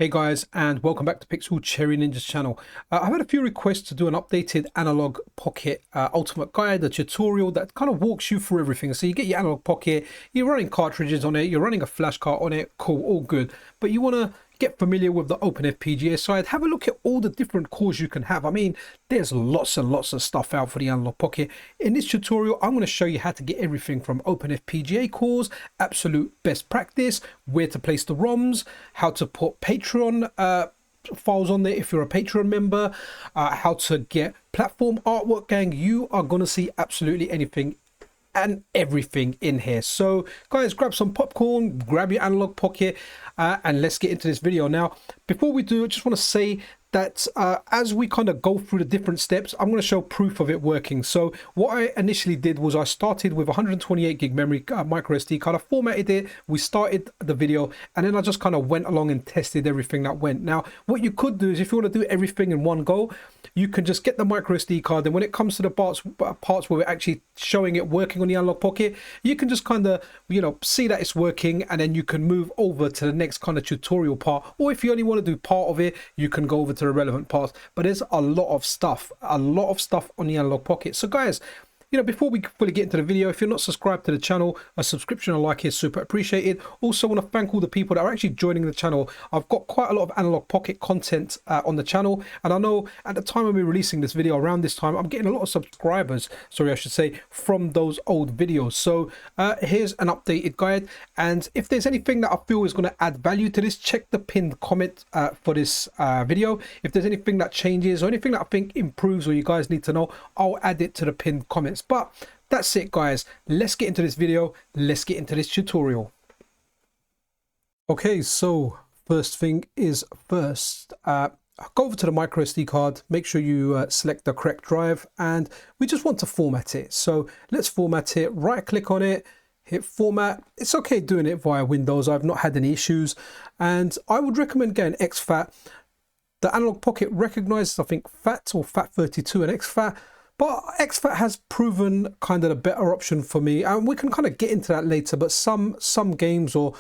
Hey guys, and welcome back to Pixel Cherry Ninja's channel. I've had a few requests to do an updated Analogue Pocket Ultimate Guide, a tutorial that kind of walks you through everything. So you get your Analogue Pocket, you're running cartridges on it, you're running a flash card on it, cool, all good. But you want to get familiar with the Open FPGA side, have a look at all the different cores you can have. I mean, there's lots and lots of stuff out for the Analogue Pocket. In this tutorial, I'm going to show you how to get everything from Open FPGA cores, absolute best practice, where to place the ROMs, how to put Patreon files on there if you're a Patreon member, how to get platform artwork. Gang, you are going to see absolutely anything and everything in here. So guys, grab some popcorn, grab your Analogue Pocket, and let's get into this video. Now before we do, I just want to say that as we kind of go through the different steps, I'm going to show proof of it working. So what I initially did was I started with 128 gig memory micro SD card. I formatted it, we started the video, and then I just kind of went along and tested everything that went. Now what you could do is, if you want to do everything in one go, you can just get the micro SD card, and when it comes to the parts where we're actually showing it working on the Analogue Pocket, you can just kind of, you know, see that it's working, and then you can move over to the next kind of tutorial part. Or if you only want to do part of it, you can go over to the relevant parts. But there's a lot of stuff on the Analogue Pocket. So guys, you know, before we fully get into the video, if you're not subscribed to the channel, a subscription and a like is super appreciated. Also want to thank all the people that are actually joining the channel. I've got quite a lot of Analogue Pocket content on the channel, and I know at the time of me releasing this video, around this time, I'm getting a lot of subscribers, sorry I should say, from those old videos. So here's an updated guide, and if there's anything that I feel is going to add value to this, check the pinned comment for this video. If there's anything that changes or anything that I think improves or you guys need to know, I'll add it to the pinned comments. But that's it guys, let's get into this video, let's get into this tutorial. Okay, so first thing is first, go over to the micro SD card, make sure you select the correct drive, and we just want to format it. So let's format it, right click on it, hit format. It's okay doing it via Windows, I've not had any issues, and I would recommend getting exFAT. The Analogue Pocket recognizes, I think, FAT or FAT32 and exFAT, but exFAT has proven kind of a better option for me, and we can kind of get into that later. But some games or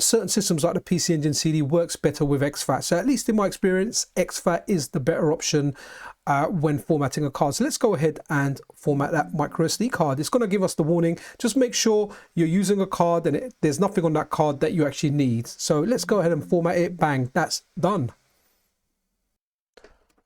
certain systems like the PC Engine CD works better with exFAT. So at least in my experience, exFAT is the better option when formatting a card. So let's go ahead and format that micro SD card. It's going to give us the warning. Just make sure you're using a card and there's nothing on that card that you actually need. So let's go ahead and format it. Bang, that's done.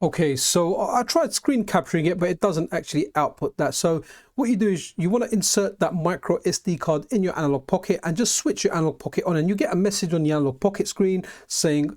Okay, so I tried screen capturing it, but it doesn't actually output that. So what you do is you want to insert that micro SD card in your Analogue Pocket and just switch your Analogue Pocket on, and you get a message on the Analogue Pocket screen saying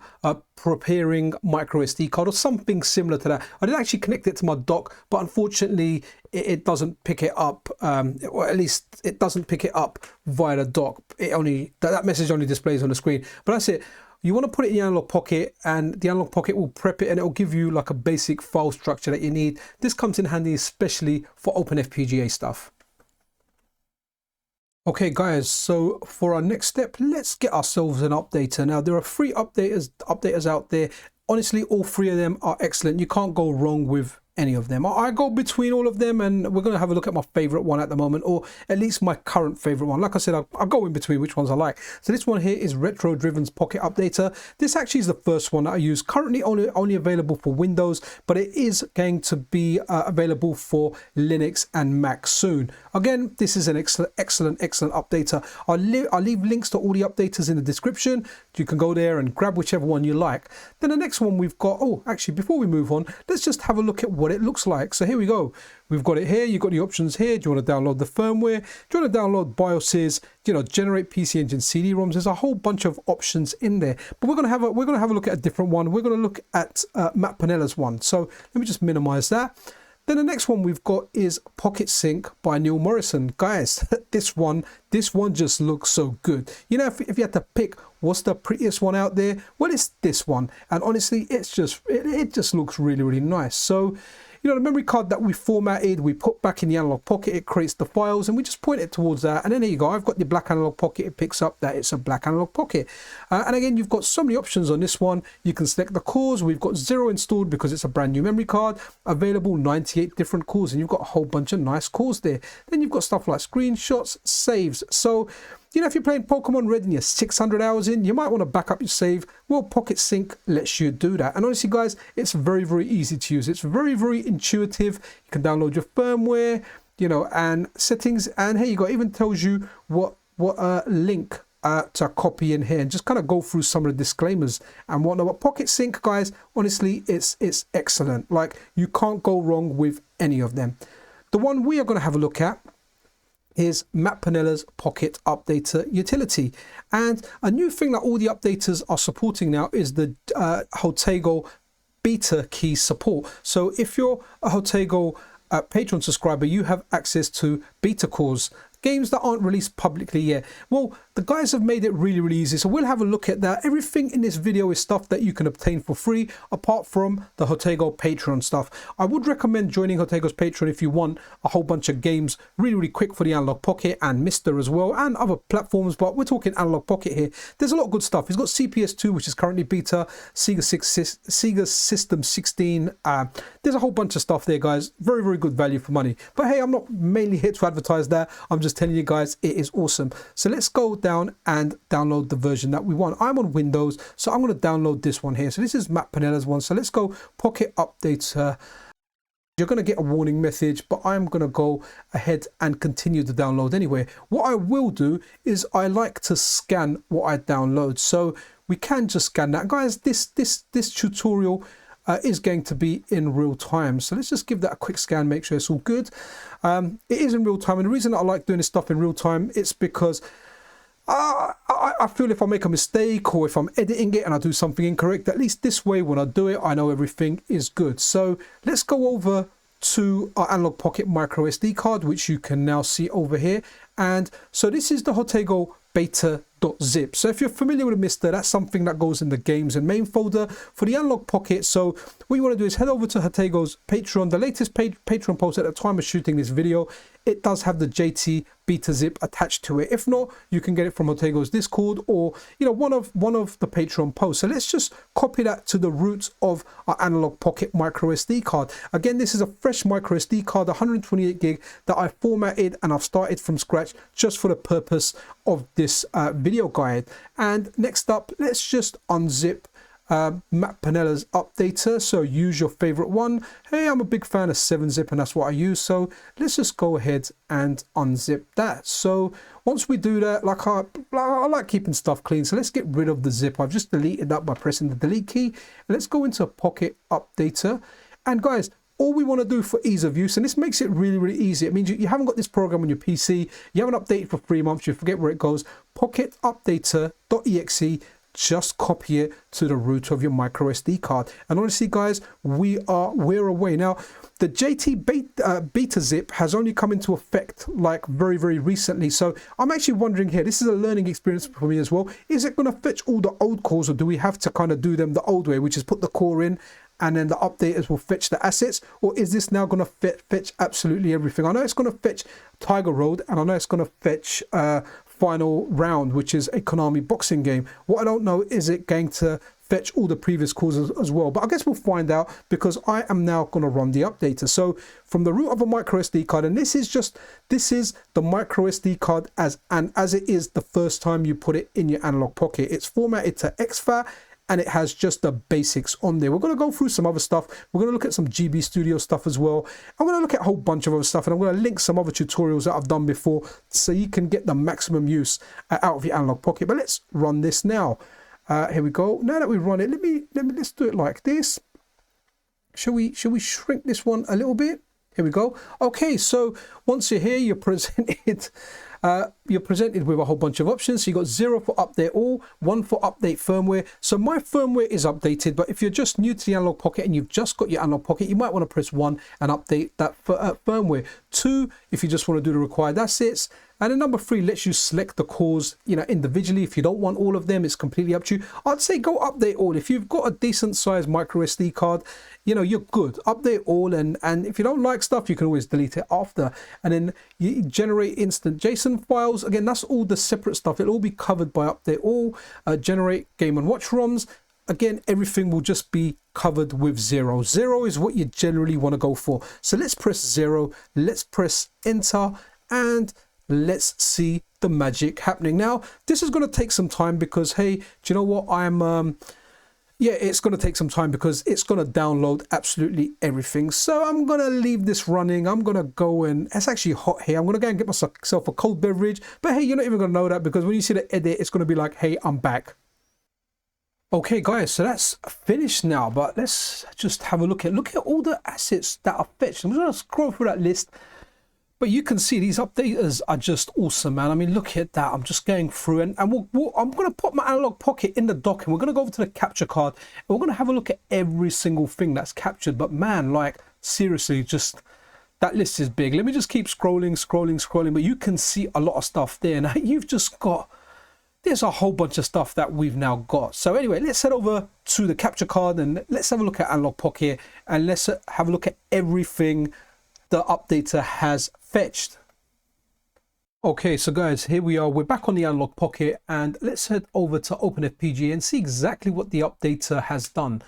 preparing micro SD card or something similar to that. I did actually connect it to my dock, but unfortunately it doesn't pick it up, or at least it doesn't pick it up via the dock. It only, that message only displays on the screen. But that's it. You want to put it in the Analogue Pocket, and the Analogue Pocket will prep it, and it will give you like a basic file structure that you need. This comes in handy especially for Open FPGA stuff. Okay guys, so for our next step, let's get ourselves an updater. Now there are 3 updaters out there. Honestly, all 3 of them are excellent. You can't go wrong with any of them. I go between all of them, and we're going to have a look at my favorite one at the moment, or at least my current favorite one. Like I said, I'll go in between which ones I like. So this one here is RetroDriven's Pocket Updater. This actually is the first one that I use. Currently only available for Windows, but it is going to be available for Linux and Mac soon. Again, this is an excellent updater. I'll leave links to all the updaters in the description. You can go there and grab whichever one you like. Then the next one we've got, oh, actually, before we move on, let's just have a look at what it looks like. So here we go. We've got it here. You've got the options here. Do you want to download the firmware? Do you want to download BIOSes? You know, generate PC Engine CD-ROMs. There's a whole bunch of options in there. But we're going to have a look at a different one. We're going to look at Matt Pannella's one. So let me just minimize that. Then the next one we've got is Pocket Sync by Neil Morrison. Guys, this one just looks so good. You know, if you had to pick what's the prettiest one out there, well, it's this one. And honestly, it just looks really, really nice. So, you know, the memory card that we formatted, we put back in the Analogue Pocket, it creates the files, and we just point it towards that. And then there you go. I've got the black Analogue Pocket. It picks up that it's a black Analogue Pocket. And again, you've got so many options on this one. You can select the cores. We've got 0 installed because it's a brand new memory card. Available 98 different cores, and you've got a whole bunch of nice cores there. Then you've got stuff like screenshots, saves. So You know, if you're playing Pokemon Red and you're 600 hours in, you might want to back up your save. Well, Pocket Sync lets you do that. And honestly, guys, it's very, very easy to use. It's very, very intuitive. You can download your firmware, you know, and settings. And here you go. It even tells you what link to copy in here, and just kind of go through some of the disclaimers and whatnot. But Pocket Sync, guys, honestly, it's excellent. Like, you can't go wrong with any of them. The one we are going to have a look at is Matt Pannella's Pocket Updater utility. And a new thing that all the updaters are supporting now is the JOTEGO beta key support. So if you're a JOTEGO Patreon subscriber, you have access to beta cores, games that aren't released publicly yet. Well, the guys have made it really, really easy. So we'll have a look at that. Everything in this video is stuff that you can obtain for free, apart from the JOTEGO Patreon stuff. I would recommend joining JOTEGO's Patreon if you want a whole bunch of games really, really quick for the Analogue Pocket and Mister as well, and other platforms, but we're talking Analogue Pocket here. There's a lot of good stuff. He's got CPS2, which is currently beta, Sega System 16. There's a whole bunch of stuff there, guys. Very, very good value for money. But hey, I'm not mainly here to advertise that. I'm just telling you guys, it is awesome. So let's go down and download the version that we want. I'm on Windows, so I'm going to download this one here. So this is Matt Pannella's one. So let's go Pocket Updater. You're going to get a warning message, but I'm going to go ahead and continue the download anyway. What I will do is I like to scan what I download, so we can just scan that. Guys, this tutorial is going to be in real time, so let's just give that a quick scan, make sure it's all good. It is in real time, and the reason I like doing this stuff in real time, it's because I feel if I make a mistake or if I'm editing it and I do something incorrect, at least this way when I do it, I know everything is good. So let's go over to our Analogue Pocket micro SD card, which you can now see over here. And so this is the JOTEGO beta.zip. So if you're familiar with Mister, that's something that goes in the games and main folder for the Analogue Pocket. So what you want to do is head over to JOTEGO's Patreon. The latest Patreon post at the time of shooting this video, it does have the JT beta zip attached to it. If not, you can get it from JOTEGO's Discord, or you know, one of the Patreon posts. So let's just copy that to the root of our Analogue Pocket micro SD card. Again, this is a fresh micro SD card, 128 gig, that I formatted and I've started from scratch just for the purpose of this video guide. And next up, let's just unzip Matt Pannella's updater. So use your favorite one. Hey, I'm a big fan of 7-zip and that's what I use. So let's just go ahead and unzip that. So once we do that, like I like keeping stuff clean, so let's get rid of the zip. I've just deleted that by pressing the delete key. And let's go into Pocket Updater. And guys, all we want to do for ease of use, and this makes it really, really easy. It means you haven't got this program on your PC, you haven't updated for 3 months, you forget where it goes. Pocket Updater.exe, just copy it to the root of your micro SD card. And honestly, guys, we're away. Now, the JT beta zip has only come into effect like very, very recently. So I'm actually wondering here, this is a learning experience for me as well. Is it going to fetch all the old cores, or do we have to kind of do them the old way, which is put the core in and then the updaters will fetch the assets? Or is this now going to fetch absolutely everything? I know it's going to fetch Tiger Road, and I know it's going to fetch Final Round, which is a Konami boxing game. What I don't know, is it going to fetch all the previous cores as well? But I guess we'll find out, because I am now going to run the updater. So from the root of a micro SD card, and this is the micro SD card as it is the first time you put it in your Analogue Pocket. It's formatted to exFAT, and it has just the basics on there. We're going to go through some other stuff. We're going to look at some GB Studio stuff as well. I'm going to look at a whole bunch of other stuff, and I'm going to link some other tutorials that I've done before, so you can get the maximum use out of your Analogue Pocket. But let's run this now. Here we go. Now that we run it, let's do it like this. Shall we shrink this one a little bit? Here we go. Okay, so once you're here, you're presented with a whole bunch of options. So you got 0 for update all, 1 for update firmware. So my firmware is updated, but if you're just new to the Analogue Pocket and you've just got your Analogue Pocket, you might want to press 1 and update that firmware. 2, if you just want to do the required assets. And then number 3 lets you select the cores, you know, individually. If you don't want all of them, it's completely up to you. I'd say go update all. If you've got a decent sized micro SD card, you know, you're good. Update all, and if you don't like stuff, you can always delete it after. And then you generate instant JSON files. Again, that's all the separate stuff. It'll all be covered by update all. Generate Game & Watch ROMs. Again, everything will just be covered with 0. 0 is what you generally want to go for. So let's press 0. Let's press enter, and let's see the magic happening. Now this is going to take some time because, hey, do you know what, yeah, it's going to take some time because it's going to download absolutely everything. So I'm going to leave this running. I'm going to go and it's actually hot here. I'm going to go and get myself a cold beverage. But hey, you're not even going to know that because when you see the edit, it's going to be like, hey, I'm back. Okay, guys, so that's finished now. But let's just have a look at all the assets that are fetched. I'm just going to scroll through that list. But you can see these updaters are just awesome, man. I mean, look at that. I'm just going through and I'm going to put my Analogue Pocket in the dock and we're going to go over to the capture card and we're going to have a look at every single thing that's captured. But man, like seriously, just that list is big. Let me just keep scrolling. But you can see a lot of stuff there. Now you've just got, there's a whole bunch of stuff that we've now got. So anyway, let's head over to the capture card and let's have a look at Analogue Pocket and let's have a look at everything the updater has fetched. Okay, so guys, here we are. We're back on the Analogue Pocket and let's head over to Open FPGA and see exactly what the updater has done.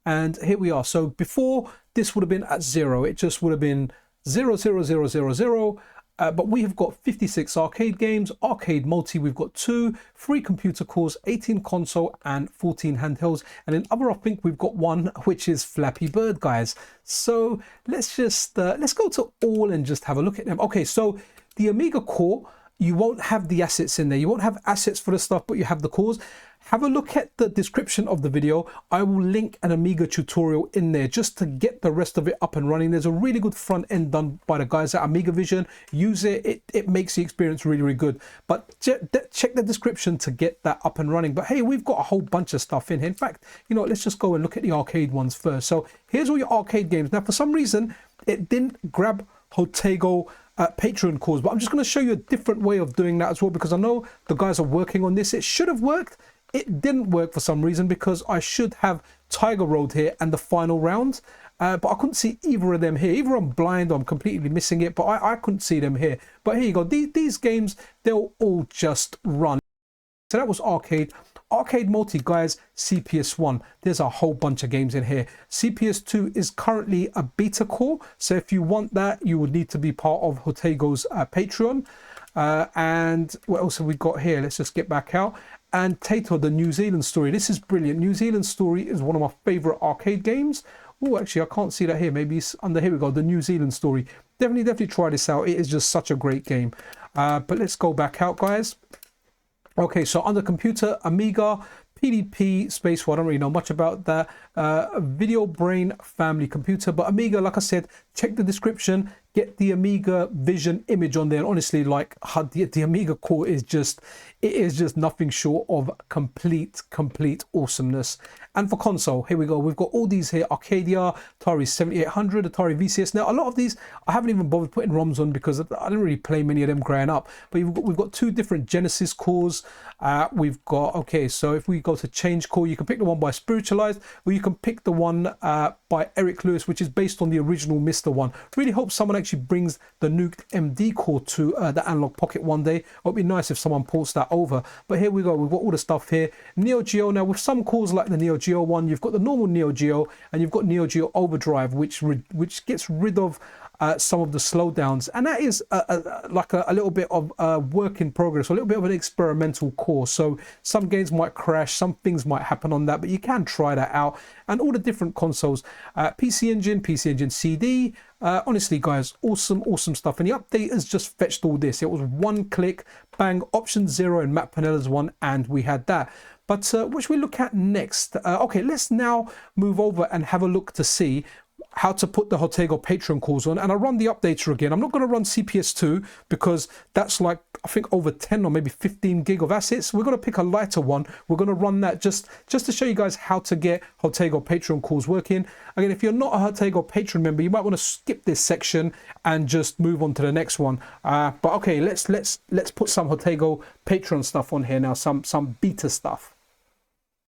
And here we are. So before, this would have been at 0. It just would have been 0, 0, 0, 0, 0. But we have got 56 arcade games, arcade multi, we've got 2, 3 computer cores, 18 console and 14 handhelds. And in other, I think we've got 1, which is Flappy Bird, guys. So let's just, let's go to all and just have a look at them. Okay, so the Amiga core, you won't have the assets in there. You won't have assets for the stuff, but you have the cores. Have a look at the description of the video. I will link an Amiga tutorial in there just to get the rest of it up and running. There's a really good front end done by the guys at Amiga Vision. Use it. It makes the experience really, really good. But check the description to get that up and running. But hey, we've got a whole bunch of stuff in here. In fact, you know, let's just go and look at the arcade ones first. So here's all your arcade games. Now, for some reason, it didn't grab JOTEGO Patreon cores, but I'm just going to show you a different way of doing that as well, because I know the guys are working on this. It should have worked. It didn't work for some reason because I should have Tiger Road here and the final round, but I couldn't see either of them here. Either I'm blind or I'm completely missing it, but I couldn't see them here. But here you go. These games, they'll all just run. So that was arcade. Arcade multi, guys, CPS1. There's a whole bunch of games in here. CPS2 is currently a beta core. So if you want that, you would need to be part of JOTEGO's Patreon. And what else have we got here? Let's just get back out. And Tato, the New Zealand story. This is brilliant. New Zealand story is one of my favorite arcade games. Oh, actually, I can't see that here. Maybe it's under, here we go, the New Zealand story. Definitely try this out. It is just such a great game. But let's go back out, guys. Okay, so under computer, Amiga, PDP, Space, well, I don't really know much about that. Video Brain family computer, but Amiga, like I said, check the description, get the Amiga Vision image on there. And honestly, like the Amiga core is just, it is just nothing short of complete awesomeness. And for console, here we go. We've got all these here: Arcadia, Atari 7800, Atari VCS. Now, a lot of these I haven't even bothered putting ROMs on because I didn't really play many of them growing up. But we've got 2 different Genesis cores. We've got, okay, so if we go to change core, you can pick the one by Spiritualized, or you can pick the one by Eric Lewis, which is based on the original Mr. one. Really hope someone actually brings the nuked MD core to the Analogue Pocket one day. It would be nice if someone ports that over. But here we go. We've got all the stuff here. Neo Geo. Now, with some cores like the Neo Geo one, you've got the normal Neo Geo and you've got Neo Geo Overdrive, which gets rid of some of the slowdowns, and that is like a little bit of work in progress, a little bit of an experimental core. So some games might crash, some things might happen on that, but you can try that out. And all the different consoles, PC Engine CD. Honestly, guys, awesome stuff. And the update has just fetched all this. It was one click, bang, option 0 in Matt Pannella's one, and we had that. But what should we look at next? Okay, let's now move over and have a look to see how to put the JOTEGO Patreon calls on. And I run the updater again. I'm not going to run CPS2 because that's like, I think, over 10 or maybe 15 gig of assets. We're going to pick a lighter one. We're going to run that just to show you guys how to get JOTEGO Patreon calls working. Again, if you're not a JOTEGO Patreon member, you might want to skip this section and just move on to the next one. But okay, let's put some JOTEGO Patreon stuff on here now, some beta stuff.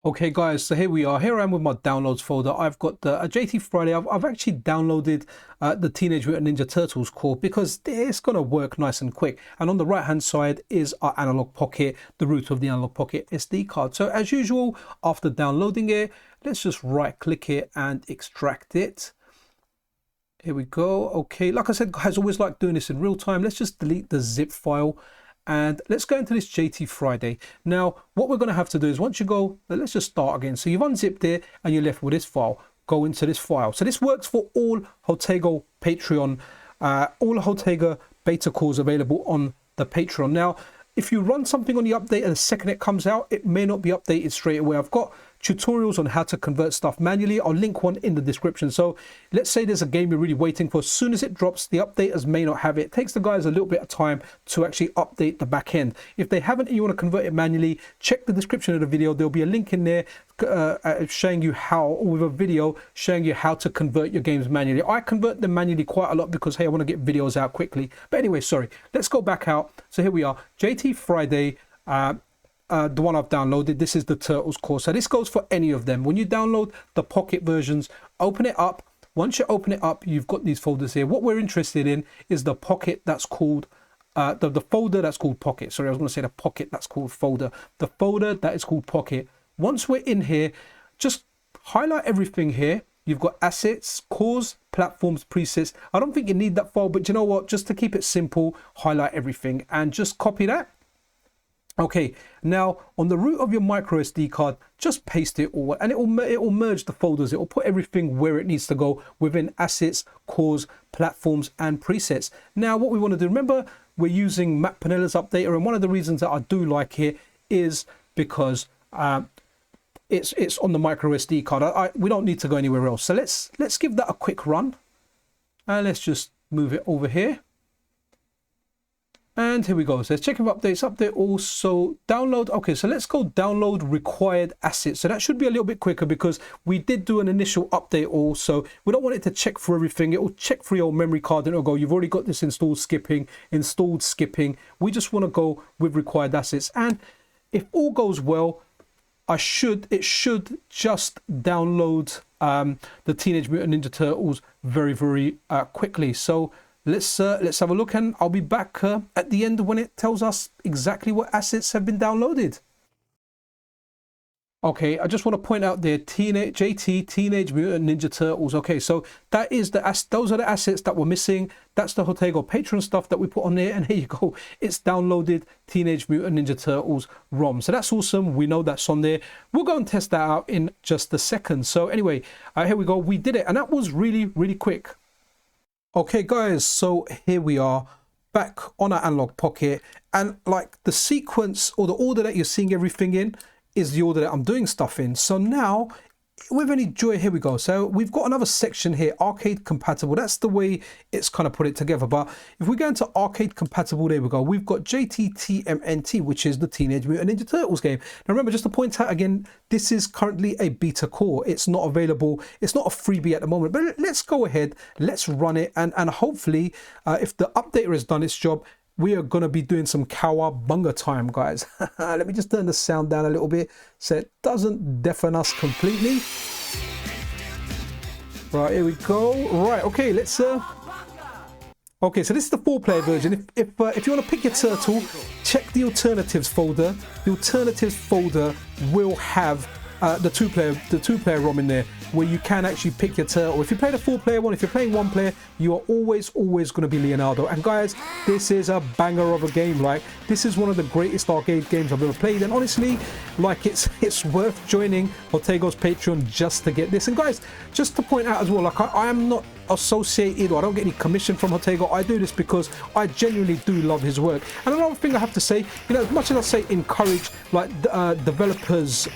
Okay, guys, so here we are. Here I am with my downloads folder. I've got the JT Friday. I've actually downloaded the Teenage Mutant Ninja Turtles core because it's going to work nice and quick. And on the right hand side is our Analogue Pocket, the root of the Analogue Pocket SD card. So as usual, after downloading it, let's just right click it and extract it. Here we go. Okay, like I said, guys, always like doing this in real time. Let's just delete the zip file and let's go into this JT Friday. Now, what we're going to have to do is once you go, let's just start again. So you've unzipped it and you're left with this file. Go into this file. So this works for all JOTEGO Patreon, all JOTEGO beta cores available on the Patreon. Now, if you run something on the update and the second it comes out, it may not be updated straight away. I've got tutorials on how to convert stuff manually. I'll link one in the description. So let's say there's a game you're really waiting for. As soon as it drops, the updaters may not have it. It takes the guys a little bit of time to actually update the back end. If they haven't and you want to convert it manually, check the description of the video. There'll be a link in there showing you how, or with a video showing you how to convert your games manually. I convert them manually quite a lot because, hey, I want to get videos out quickly. But anyway, sorry, let's go back out. So here we are, JT Friday, the one I've downloaded. This is the Turtles core. So this goes for any of them. When you download the Pocket versions, open it up. Once you open it up, you've got these folders here. What we're interested in is the Pocket that's called the folder that's called Pocket. Sorry, I was going to say the Pocket that's called folder. The folder that is called Pocket. Once we're in here, just highlight everything here. You've got assets, cores, platforms, presets. I don't think you need that file, but you know what? Just to keep it simple, highlight everything and just copy that. Okay, now on the root of your micro SD card, just paste it all and it will merge the folders. It will put everything where it needs to go within assets, cores, platforms, and presets. Now, what we want to do, remember, we're using Matt Pannella's updater, and one of the reasons that I do like it is because it's on the micro SD card. We don't need to go anywhere else. So let's give that a quick run, and let's just move it over here. And here we go. So let's check if updates. Update also download. Okay, so let's go download required assets. So that should be a little bit quicker because we did do an initial update also. We don't want it to check for everything. It will check for your memory card and it'll go, you've already got this installed skipping. We just want to go with required assets. And if all goes well, it should just download the Teenage Mutant Ninja Turtles very, very quickly. So let's have a look, and I'll be back at the end when it tells us exactly what assets have been downloaded. Okay, I just want to point out there, JT Teenage Mutant Ninja Turtles. Okay, so that is those are the assets that were missing. That's the JOTEGO Patreon stuff that we put on there, and here you go. It's downloaded Teenage Mutant Ninja Turtles ROM. So that's awesome. We know that's on there. We'll go and test that out in just a second. So anyway, here we go. We did it, and that was really, really quick. Okay, guys. So here we are back on our Analogue Pocket, and like the sequence or the order that you're seeing everything in is the order that I'm doing stuff in. So now with any joy, here we go. So we've got another section here, arcade compatible. That's the way it's kind of put it together. But if we go into arcade compatible, there we go. We've got JTTMNT, which is the Teenage Mutant Ninja Turtles game. Now remember, just to point out again, this is currently a beta core. It's not available. It's not a freebie at the moment, but let's go ahead. Let's run it. And hopefully if the updater has done its job, we are going to be doing some cowabunga time, guys. Let me just turn the sound down a little bit so it doesn't deafen us completely. Right, here we go. Right, okay, let's... Okay, so this is the 4-player version. If you want to pick your turtle, check the alternatives folder. The alternatives folder will have the two-player ROM in there, where you can actually pick your turtle. If you play the 4-player one, if you're playing 1 player, you are always going to be Leonardo. And guys, this is a banger of a game. Like, this is one of the greatest arcade games I've ever played, and honestly, like, it's worth joining JOTEGO's Patreon just to get this. And guys, just to point out as well, like, I am not associated, or I don't get any commission from JOTEGO. I do this because I genuinely do love his work. And another thing I have to say, you know, as much as I say encourage like developers,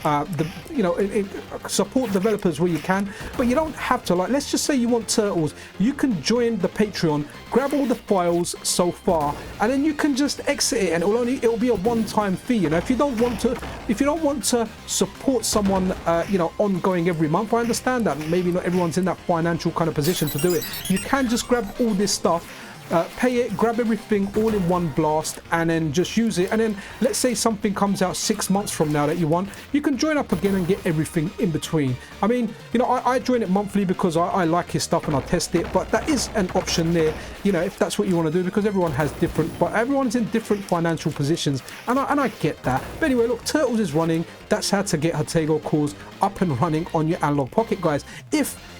support developers where you can, but you don't have to. Like, let's just say you want Turtles, you can join the Patreon, grab all the files so far, and then you can just exit it, and it'll be a one-time fee. You know, if you don't want to support someone, you know, ongoing every month, I understand that maybe not everyone's in that financial kind of position to do it. You can just grab all this stuff pay it, grab everything all in one blast, and then just use it. And then let's say something comes out 6 months from now that you want, you can join up again and get everything in between. I mean, you know, I join it monthly because I like his stuff and I test it, but that is an option there, you know, if that's what you want to do, because everyone has different, but everyone's in different financial positions, and I get that. But anyway, look, Turtles is running. That's how to get JOTEGO cores up and running on your Analogue Pocket, guys.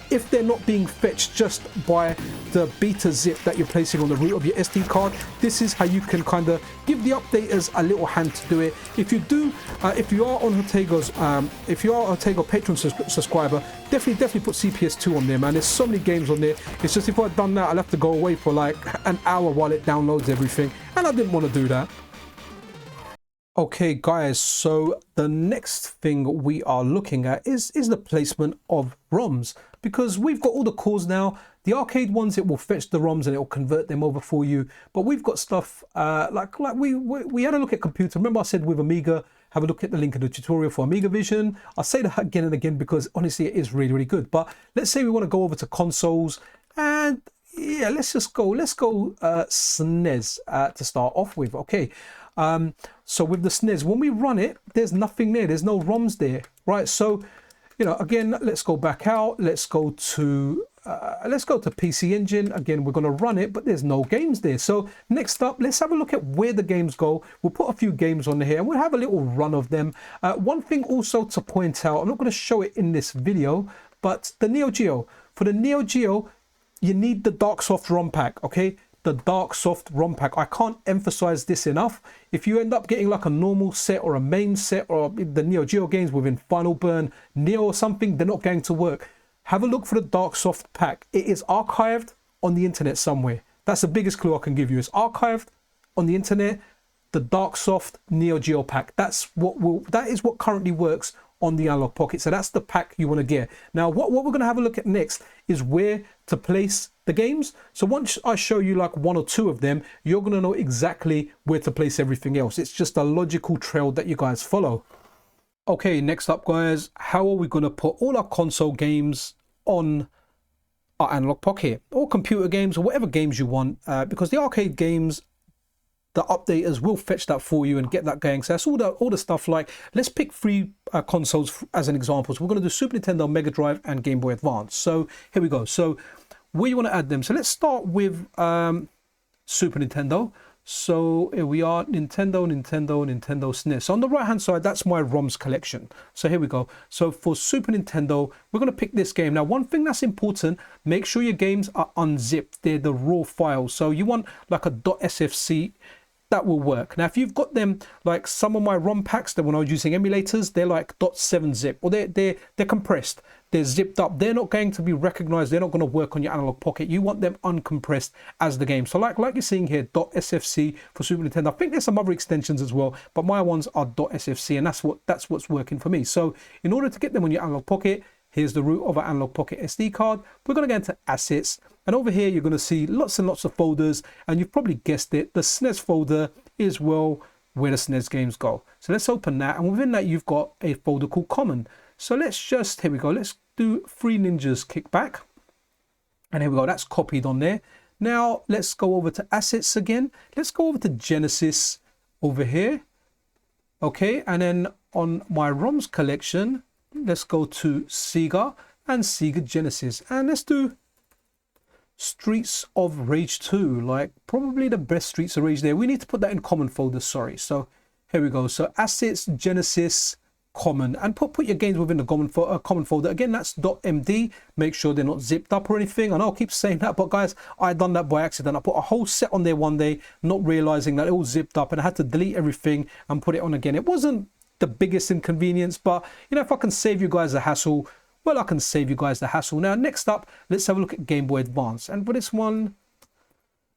If they're not being fetched just by the beta zip that you're placing on the root of your SD card, this is how you can kind of give the updaters a little hand to do it. If you do, if you are on JOTEGO's, if you are a JOTEGO Patreon subscriber, definitely put CPS2 on there, man. There's so many games on there. It's just if I'd done that, I'd have to go away for like an hour while it downloads everything, and I didn't want to do that. Okay guys, so the next thing we are looking at is the placement of ROMs, because we've got all the cores now. The arcade ones, it will fetch the ROMs and it will convert them over for you, but we've got stuff like we had a look at computer. Remember I said with Amiga, have a look at the link in the tutorial for Amiga Vision. I'll say that again and again because honestly it is really good. But let's say we want to go over to consoles, and yeah, let's go SNES to start off with. Okay, so with the SNES, when we run it, there's nothing there, there's no ROMs there, right? So, you know, again, let's go back out, let's go to PC Engine. Again, we're going to run it, but there's no games there. So next up, let's have a look at where the games go. We'll put a few games on here and we'll have a little run of them. One thing also to point out, I'm not going to show it in this video, but the Neo Geo, for the Neo Geo, you need the Darksoft ROM pack, okay? The Darksoft ROM pack. I can't emphasize this enough. If you end up getting like a normal set or a main set, or the Neo Geo games within Final Burn, Neo or something, they're not going to work. Have a look for the Darksoft pack. It is archived on the internet somewhere. That's the biggest clue I can give you. It's archived on the internet, the Darksoft Neo Geo pack. That is what currently works on the Analogue Pocket. So that's the pack you want to get. Now what we're going to have a look at next is where to place the games. So once I show you like one or two of them, you're going to know exactly where to place everything else. It's just a logical trail that you guys follow. Okay, next up guys, how are we going to put all our console games on our Analogue Pocket, or computer games, or whatever games you want, because the arcade games, the updaters will fetch that for you and get that going. So that's all the stuff. Like, let's pick three consoles as an example. So we're going to do Super Nintendo, Mega Drive, and Game Boy Advance. So here we go. So where you want to add them. So let's start with Super Nintendo. So here we are, Nintendo SNES. So on the right hand side, that's my ROMs collection. So here we go. So for Super Nintendo, we're going to pick this game. Now, one thing that's important, make sure your games are unzipped. They're the raw files. So you want like a .sfc. That will work. Now, if you've got them, like some of my ROM packs that when I was using emulators, they're like .7 zip, or they're compressed, they're zipped up. They're not going to be recognized. They're not going to work on your Analogue Pocket. You want them uncompressed as the game. So like you're seeing here, .sfc for Super Nintendo. I think there's some other extensions as well, but my ones are .sfc, and that's what's working for me. So in order to get them on your Analogue Pocket, here's the root of our Analogue Pocket SD card. We're going to go into Assets. And over here, you're going to see lots and lots of folders. And you've probably guessed it. The SNES folder is, well, where the SNES games go. So let's open that. And within that, you've got a folder called Common. So let's just, here we go. Let's do Three Ninjas Kickback. And here we go. That's copied on there. Now, let's go over to Assets again. Let's go over to Genesis over here. Okay. And then on my ROMs collection, let's go to Sega and Sega Genesis. And let's do Streets of Rage 2, like probably the best Streets of Rage there. We need to put that in common folder, sorry. So here we go. So Assets, Genesis, Common, and put your games within the common folder. Again, that's .md. Make sure they're not zipped up or anything. I know I keep saying that, but guys, I done that by accident. I put a whole set on there one day, not realizing that it all zipped up, and I had to delete everything and put it on again. It wasn't the biggest inconvenience, but you know, if I can save you guys the hassle, well, I can save you guys the hassle. Now, next up, let's have a look at Game Boy Advance. And for this one,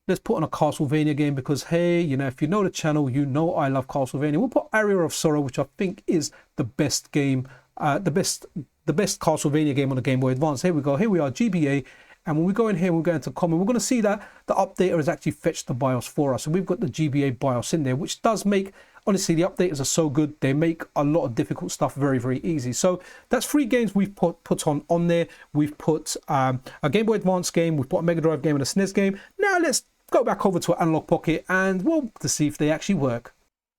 let's put on a Castlevania game because, hey, you know, if you know the channel, you know I love Castlevania. We'll put Area of Sorrow, which I think is the best game, the best Castlevania game on the Game Boy Advance. Here we go. Here we are, GBA. And when we go in here, we're going to Common. We're going to see that the updater has actually fetched the BIOS for us. So we've got the GBA BIOS in there, which does make, honestly, the updaters are so good. They make a lot of difficult stuff very, very easy. So that's three games we've put on there. We've put a Game Boy Advance game. We've put a Mega Drive game and a SNES game. Now let's go back over to Analogue Pocket and well, to see if they actually work.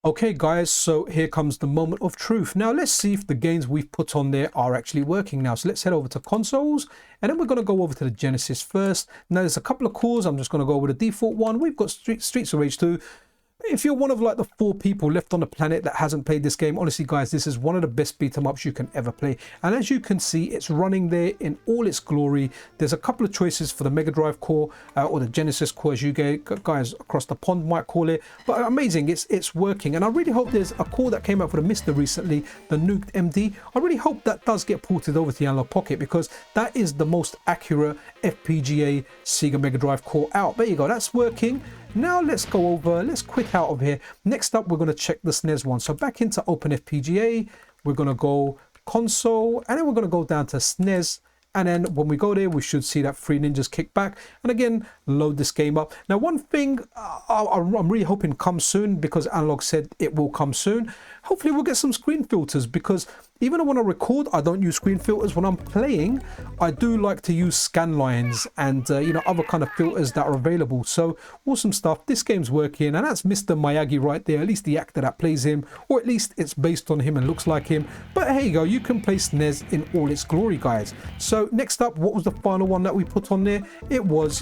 Okay guys, so here comes the moment of truth. Now let's see if the games we've put on there are actually working now. So let's head over to consoles and then we're going to go over to the Genesis first. Now there's a couple of cores. I'm just going to go over the default one. We've got Streets of Rage 2. If you're one of like the 4 people left on the planet that hasn't played this game, honestly guys, this is one of the best beat 'em ups you can ever play. And as you can see, it's running there in all its glory. There's a couple of choices for the Mega Drive core or the Genesis core, as you guys across the pond might call it. But amazing, it's working. And I really hope there's a core that came out for the Mister recently, the Nuked MD. I really hope that does get ported over to the Analogue Pocket because that is the most accurate FPGA Sega Mega Drive core out. There you go, that's working. Now let's go over, let's quit out of here. Next up, we're going to check the SNES one. So back into Open FPGA, we're going to go console, and then we're going to go down to SNES. And then when we go there, we should see that 3 ninjas kick back. And again, load this game up. Now, one thing I'm really hoping comes soon because Analogue said it will come soon. Hopefully we'll get some screen filters because even when I record, I don't use screen filters. When I'm playing, I do like to use scan lines and, you know, other kind of filters that are available. So awesome stuff. This game's working. And that's Mr. Miyagi right there. At least the actor that plays him, or at least it's based on him and looks like him. But here you go. You can play SNES in all its glory, guys. So next up, what was the final one that we put on there? It was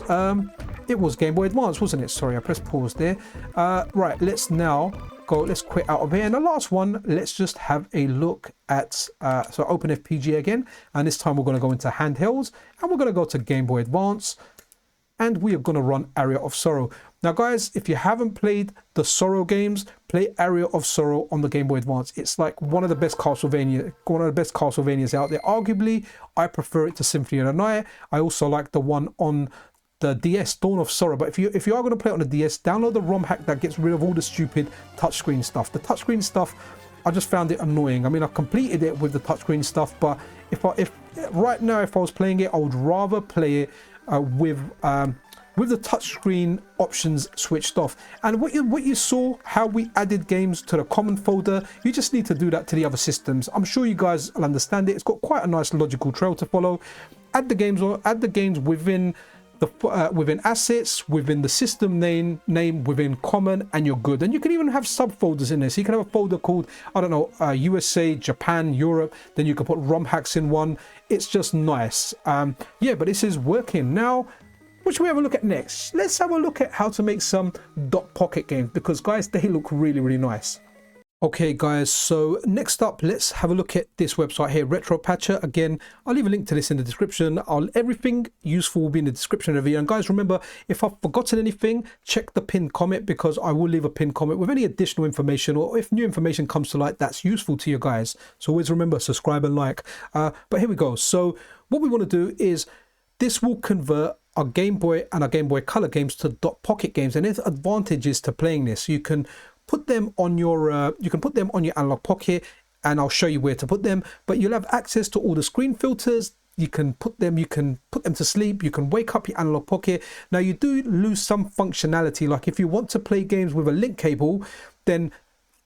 Game Boy Advance, wasn't it? Sorry, I pressed pause there. Right, let's now go, let's quit out of here. And the last one, let's just have a look at so open FPGA again, and this time we're going to go into handhelds and we're going to go to Game Boy Advance and we are going to run Area of Sorrow. Now guys, if you haven't played the Sorrow games, play Area of Sorrow on the Game Boy Advance. It's like one of the best Castlevanias out there. Arguably, I prefer it to Symphony of the Night. I also like the one on the DS, Dawn of Sorrow. But if you are going to play it on the DS, download the ROM hack that gets rid of all the stupid touchscreen stuff. The touchscreen stuff, I just found it annoying. I mean, I completed it with the touchscreen stuff, but if right now if I was playing it, I would rather play it with the touchscreen options switched off. And what you saw, how we added games to the common folder, you just need to do that to the other systems. I'm sure you guys will understand it. It's got quite a nice logical trail to follow. Add the games within the within assets, within the system name, within common, and you're good. And you can even have subfolders in there. So you can have a folder called, I don't know, USA, Japan, Europe. Then you can put ROM hacks in one. It's just nice. Yeah, but this is working now. What should we have a look at next? Let's have a look at how to make some Dot Pocket games because guys, they look really, really nice. Okay guys, so next up, let's have a look at this website here, Retro Patcher. Again, I'll leave a link to this in the description. Everything useful will be in the description of the video. And guys, remember, if I've forgotten anything, check the pinned comment because I will leave a pinned comment with any additional information or if new information comes to light that's useful to you guys. So always remember, subscribe and like. But here we go. So what we want to do is this will convert our Game Boy and our Game Boy Color games to Dot Pocket games. And there's advantages to playing this. You can put them on your Analogue Pocket and I'll show you where to put them, but you'll have access to all the screen filters. You can put them to sleep. You can wake up your Analogue Pocket. Now you do lose some functionality, like if you want to play games with a link cable, then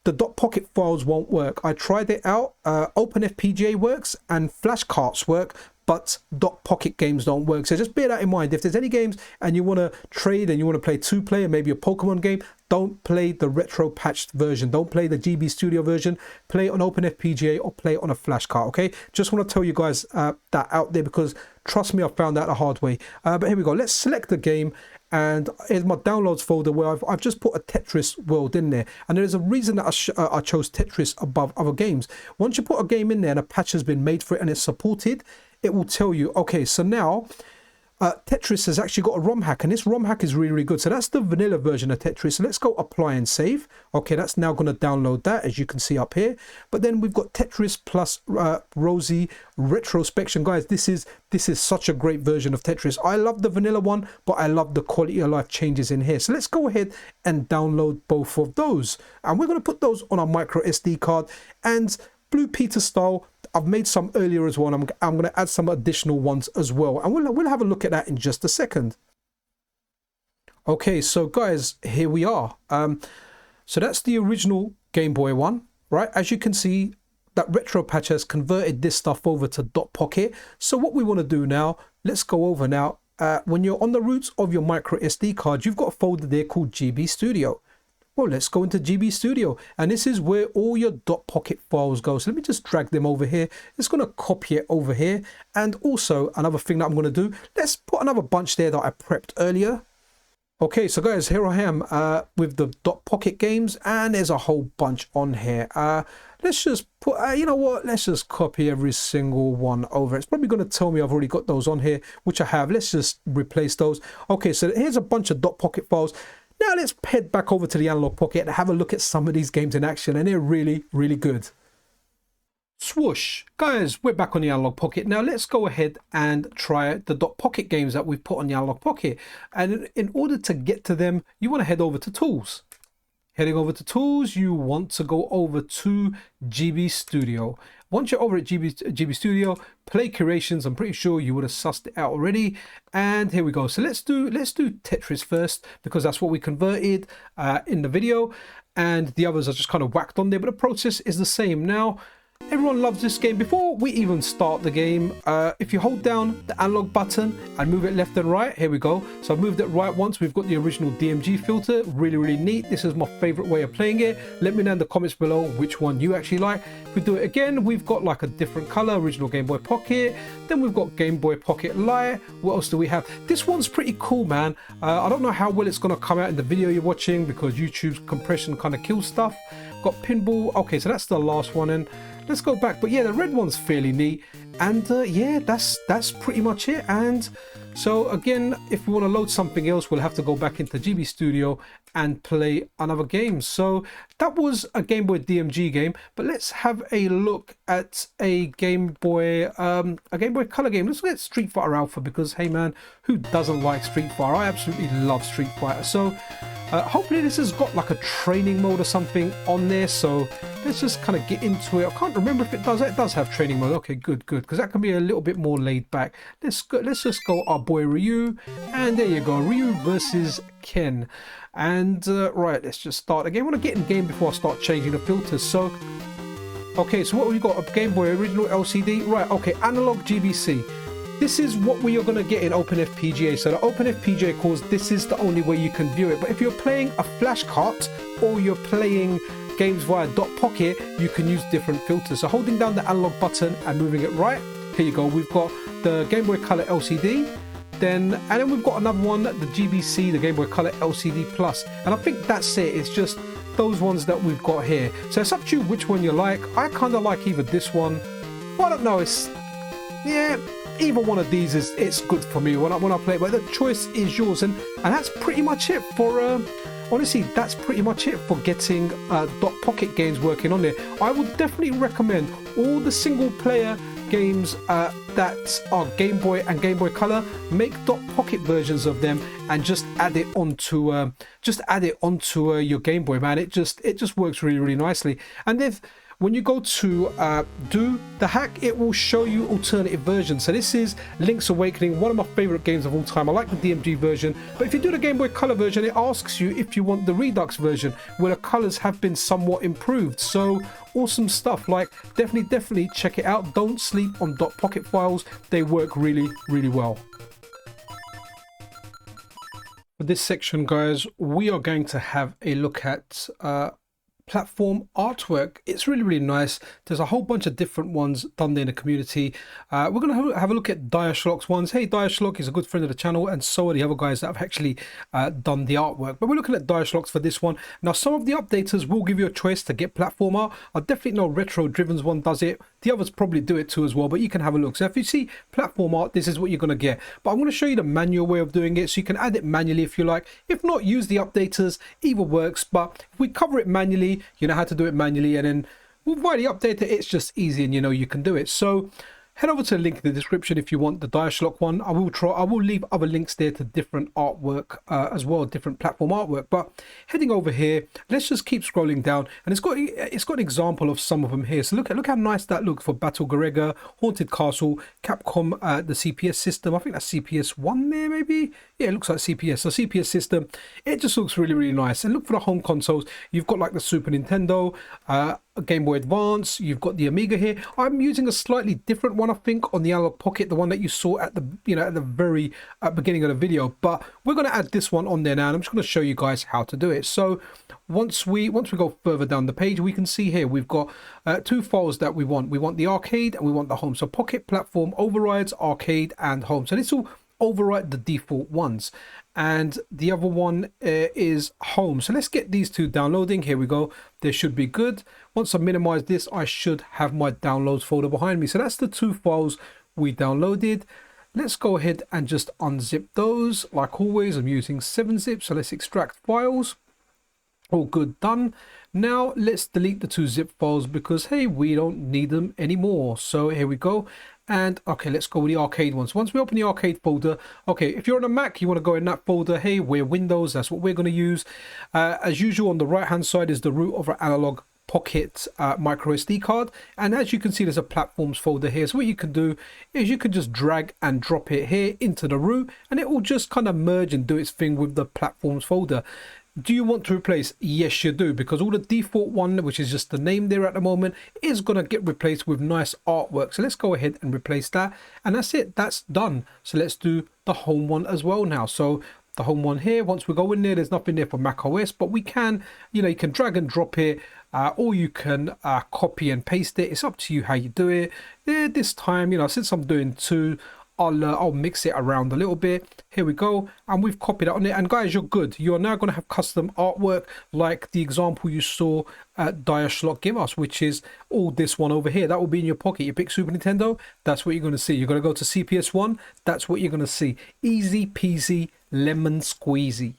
the Dot Pocket files won't work. I tried it out. Open FPGA works and flashcards work, but Dot Pocket games don't work. So just bear that in mind. If there's any games and you want to trade and you want to play 2-player, maybe a Pokemon game, don't play the retro patched version. Don't play the GB Studio version. Play it on Open FPGA or play it on a flashcard, okay? Just want to tell you guys that out there because trust me, I found that the hard way. But here we go. Let's select the game. And here's my downloads folder where I've just put a Tetris world in there. And there's a reason that I chose Tetris above other games. Once you put a game in there and a patch has been made for it and it's supported, it will tell you, okay, so now Tetris has actually got a ROM hack, and this ROM hack is really, really good. So that's the vanilla version of Tetris. So let's go apply and save. Okay, that's now going to download that, as you can see up here. But then we've got Tetris plus Rosie Retrospection. Guys, this is such a great version of Tetris. I love the vanilla one, but I love the quality of life changes in here. So let's go ahead and download both of those. And we're going to put those on our micro SD card. And Blue Peter style, I've made some earlier as well. I'm going to add some additional ones as well. And we'll have a look at that in just a second. Okay, so guys, here we are. So that's the original Game Boy one, right? As you can see, that Retro Patch has converted this stuff over to Dot Pocket. So what we want to do now, let's go over now when you're on the roots of your micro SD card, you've got a folder there called GB Studio. Well, let's go into GB Studio, and this is where all your .pocket files go. So let me just drag them over here. It's going to copy it over here. And also another thing that I'm going to do, let's put another bunch there that I prepped earlier. Okay, so guys, here I am with the .pocket games, and there's a whole bunch on here. Let's just put, you know what, let's just copy every single one over. It's probably going to tell me I've already got those on here, which I have. Let's just replace those. Okay, so here's a bunch of .pocket files. Now let's head back over to the Analogue Pocket and have a look at some of these games in action, and they're really, really good. Swoosh. Guys, we're back on the Analogue Pocket. Now let's go ahead and try the .pocket games that we've put on the Analogue Pocket. And in order to get to them, you want to head over to Tools. Heading over to Tools, you want to go over to GB Studio. Once you're over at GB Studio, Play Curations, I'm pretty sure you would have sussed it out already. And here we go. So let's do Tetris first, because that's what we converted in the video. And the others are just kind of whacked on there, but the process is the same. Now, everyone loves this game. Before we even start the game, if you hold down the analog button and move it left and right, here we go. So I've moved it right once. We've got the original DMG filter. Really, really neat. This is my favorite way of playing it. Let me know in the comments below which one you actually like. If we do it again, we've got like a different color, original Game Boy Pocket. Then we've got Game Boy Pocket Lite. What else do we have? This one's pretty cool, man. I don't know how well it's going to come out in the video you're watching, because YouTube's compression kind of kills stuff. Got Pinball. Okay, so that's the last one. And let's go back. But yeah, the red one's fairly neat. And yeah, that's pretty much it. And so again, if we want to load something else, we'll have to go back into GB Studio and play another game. So that was a Game Boy DMG game, but let's have a look at a Game Boy Color game. Let's look at Street Fighter Alpha, because hey man, who doesn't like Street Fighter? I absolutely love Street Fighter. So hopefully this has got like a training mode or something on there. So let's just kind of get into it. I can't remember if it does. It does have training mode. Okay, good, because that can be a little bit more laid back. Let's just go our boy Ryu, and there you go, Ryu versus Ken. And right, let's just start again. I want to get in game before I start changing the filters. So okay, so what we got? A Game Boy original LCD, right? Okay, analog GBC. This is what we are going to get in OpenFPGA. So the OpenFPGA calls, this is the only way you can view it. But if you're playing a flash cart or you're playing games via .pocket, you can use different filters. So holding down the analog button and moving it right, here you go. We've got the Game Boy Color LCD. And then we've got another one, the GBC, the Game Boy Color LCD Plus. And I think that's it. It's just those ones that we've got here. So it's up to you which one you like. I kind of like either this one. Well, I don't know. Yeah, either one of these it's good for me when I play it, but the choice is yours. And that's pretty much it for honestly, that's pretty much it for getting .pocket games working on there. I would definitely recommend all the single player games that are Game Boy and Game Boy Color. Make .pocket versions of them and just add it onto your Game Boy, man. It just works really, really nicely. And if when you go to do the hack, it will show you alternative versions. So this is Link's Awakening, one of my favorite games of all time. I like the DMG version, but if you do the Game Boy Color version, it asks you if you want the Redux version, where the colors have been somewhat improved. So awesome stuff. Like, definitely check it out. Don't sleep on .pocket files. They work really, really well. For this section, guys, we are going to have a look at platform artwork. It's really, really nice. There's a whole bunch of different ones done there in the community. We're going to have a look at Diashlock's ones. Hey, Diashlock is a good friend of the channel, and so are the other guys that have actually done the artwork. But we're looking at Diashlock's for this one. Now, some of the updaters will give you a choice to get platform art. I definitely know RetroDriven's one does it. The others probably do it too as well, but you can have a look. So if you see platform art, this is what you're going to get. But I'm going to show you the manual way of doing it, so you can add it manually if you like. If not, use the updaters. Either works, but if we cover it manually, you know how to do it manually, and then via the updater, it's just easy, and you know you can do it. So head over to the link in the description if you want the Diashlock one. I will leave other links there to different artwork as well, different platform artwork. But heading over here, let's just keep scrolling down, and it's got an example of some of them here. So look how nice that looks for Battle Garega, Haunted Castle, Capcom, the CPS system. I think that's CPS 1 there, maybe. Yeah, it looks like CPS. So CPS system, it just looks really, really nice. And look for the home consoles. You've got like the Super Nintendo, a Game Boy Advance, you've got the Amiga here. I'm using a slightly different one, I think, on the Analogue Pocket, the one that you saw at the at the very beginning of the video, but we're going to add this one on there now, and I'm just going to show you guys how to do it. So once we go further down the page, we can see here we've got two files that we want. We want the arcade and we want the home. So Pocket Platform overrides arcade and home. So this will override the default ones, and the other one is home. So let's get these two downloading. Here we go. They should be good. Once I minimize this, I should have my downloads folder behind me. So that's the two files we downloaded. Let's go ahead and just unzip those. Like always, I'm using 7-zip. So let's extract files. All good, done. Now let's delete the two zip files because, hey, we don't need them anymore. So here we go. And okay, let's go with the arcade ones. Once we open the arcade folder, okay, if you're on a Mac, you want to go in that folder. Hey, we're Windows, that's what we're going to use. As usual, on the right hand side is the root of our Analogue Pocket micro SD card, and as you can see, there's a platforms folder here. So what you can do is you can just drag and drop it here into the root, and it will just kind of merge and do its thing with the platforms folder. Do you want to replace? Yes, you do, because all the default one, which is just the name there at the moment, is going to get replaced with nice artwork. So let's go ahead and replace that, and that's it. That's done. So let's do the home one as well now. So the home one here, once we go in there, there's nothing there for Mac OS, but we can, you can drag and drop it, or you can copy and paste it. It's up to you how you do it. This time, since I'm doing two, I'll mix it around a little bit. Here we go, and we've copied it on it. And guys, you're good. You are now going to have custom artwork like the example you saw Diashlock give us, which is all this one over here. That will be in your pocket. You pick Super Nintendo, that's what you're going to see. You're going to go to CPS1, that's what you're going to see. Easy peasy lemon squeezy.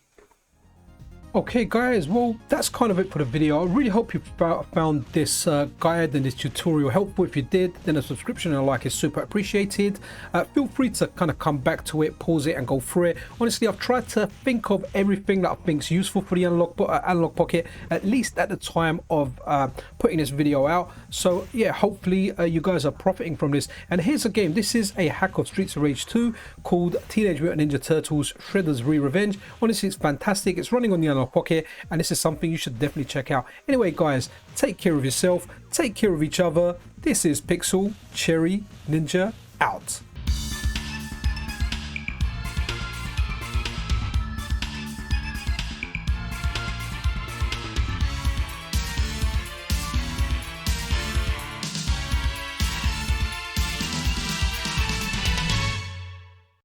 Okay guys, well, that's kind of it for the video. I really hope you found this guide and this tutorial helpful. If you did, then a subscription and a like is super appreciated. Feel free to kind of come back to it, pause it and go through it. Honestly, I've tried to think of everything that I think is useful for the Analogue Pocket, at least at the time of putting this video out. So yeah, hopefully you guys are profiting from this. And here's a game. This is a hack of Streets of Rage 2 called Teenage Mutant Ninja Turtles Shredder's Re-Revenge. Honestly, it's fantastic. It's running on the Analogue Pocket, and this is something you should definitely check out. Anyway guys, take care of yourself, take care of each other. This is Pixel Cherry Ninja out.